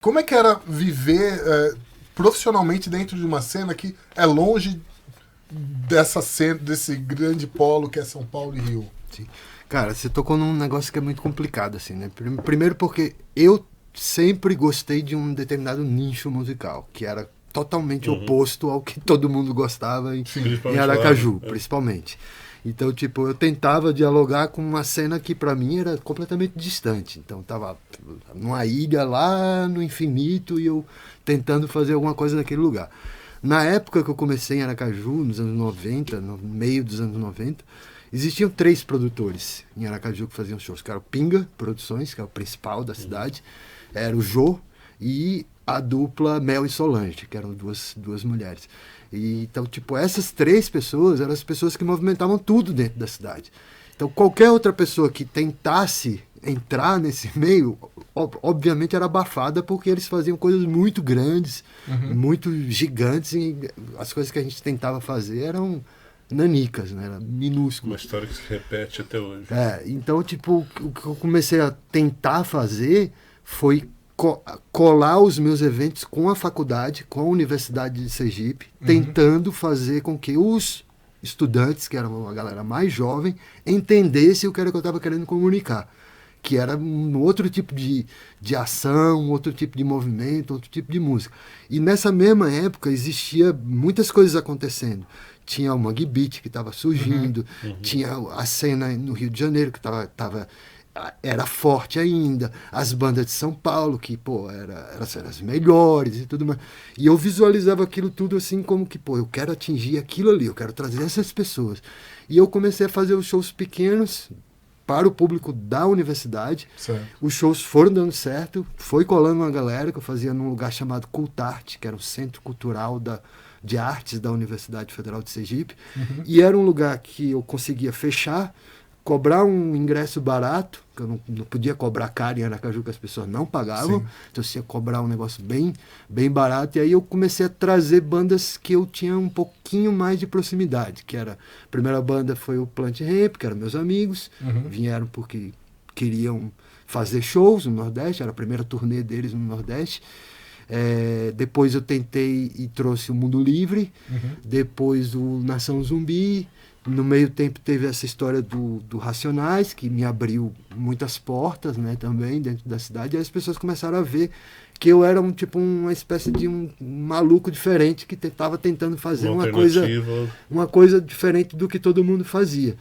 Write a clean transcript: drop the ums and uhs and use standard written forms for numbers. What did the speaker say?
Como é que era viver profissionalmente dentro de uma cena que é longe dessa cena, desse grande polo que é São Paulo e Rio? Sim. Cara, você tocou num negócio que é muito complicado, assim, né? Primeiro porque eu sempre gostei de um determinado nicho musical, que era totalmente oposto ao que todo mundo gostava em Aracaju, lá, né? principalmente. Então, tipo, eu tentava dialogar com uma cena que pra mim era completamente distante. Então, tava numa ilha lá no infinito e eu tentando fazer alguma coisa naquele lugar. Na época que eu comecei em Aracaju, nos anos 90, no meio dos anos 90, existiam 3 produtores em Aracaju que faziam shows, que era o Pinga Produções, que é o principal da cidade, era o Jô e a dupla Mel e Solange, que eram duas mulheres. E, então, tipo, essas 3 pessoas eram as pessoas que movimentavam tudo dentro da cidade. Então, qualquer outra pessoa que tentasse entrar nesse meio, obviamente era abafada, porque eles faziam coisas muito grandes, muito gigantes, e as coisas que a gente tentava fazer eram nanicas, né? Era minúsculo. Uma história que se repete até hoje. Então, tipo, o que eu comecei a tentar fazer foi colar os meus eventos com a faculdade, com a Universidade de Sergipe, tentando fazer com que os estudantes, que eram uma galera mais jovem, entendessem o que era que eu estava querendo comunicar. Que era um outro tipo de ação, um outro tipo de movimento, outro tipo de música. E nessa mesma época existia muitas coisas acontecendo. Tinha o Mangue Beat que estava surgindo, tinha a cena no Rio de Janeiro que era forte ainda, as bandas de São Paulo, que, pô, eram as melhores e tudo mais. E eu visualizava aquilo tudo assim como que, pô, eu quero atingir aquilo ali, eu quero trazer essas pessoas. E eu comecei a fazer os shows pequenos para o público da universidade. Certo. Os shows foram dando certo, foi colando uma galera que eu fazia num lugar chamado Cultarte, que era um centro cultural de artes da Universidade Federal de Sergipe. E era um lugar que eu conseguia fechar, cobrar um ingresso barato, que eu não podia cobrar caro em Aracaju, que as pessoas não pagavam. Sim. Então você ia cobrar um negócio bem, bem barato. E aí eu comecei a trazer bandas que eu tinha um pouquinho mais de proximidade, que era... A primeira banda foi o Plant Ramp, que eram meus amigos, vieram porque queriam fazer shows no Nordeste, era a primeira turnê deles no Nordeste. Depois eu tentei e trouxe o Mundo Livre, depois o Nação Zumbi. No meio tempo teve essa história do Racionais, que me abriu muitas portas, né, também dentro da cidade. E as pessoas começaram a ver que eu era uma espécie de um maluco diferente que estava tentando fazer uma coisa diferente do que todo mundo fazia.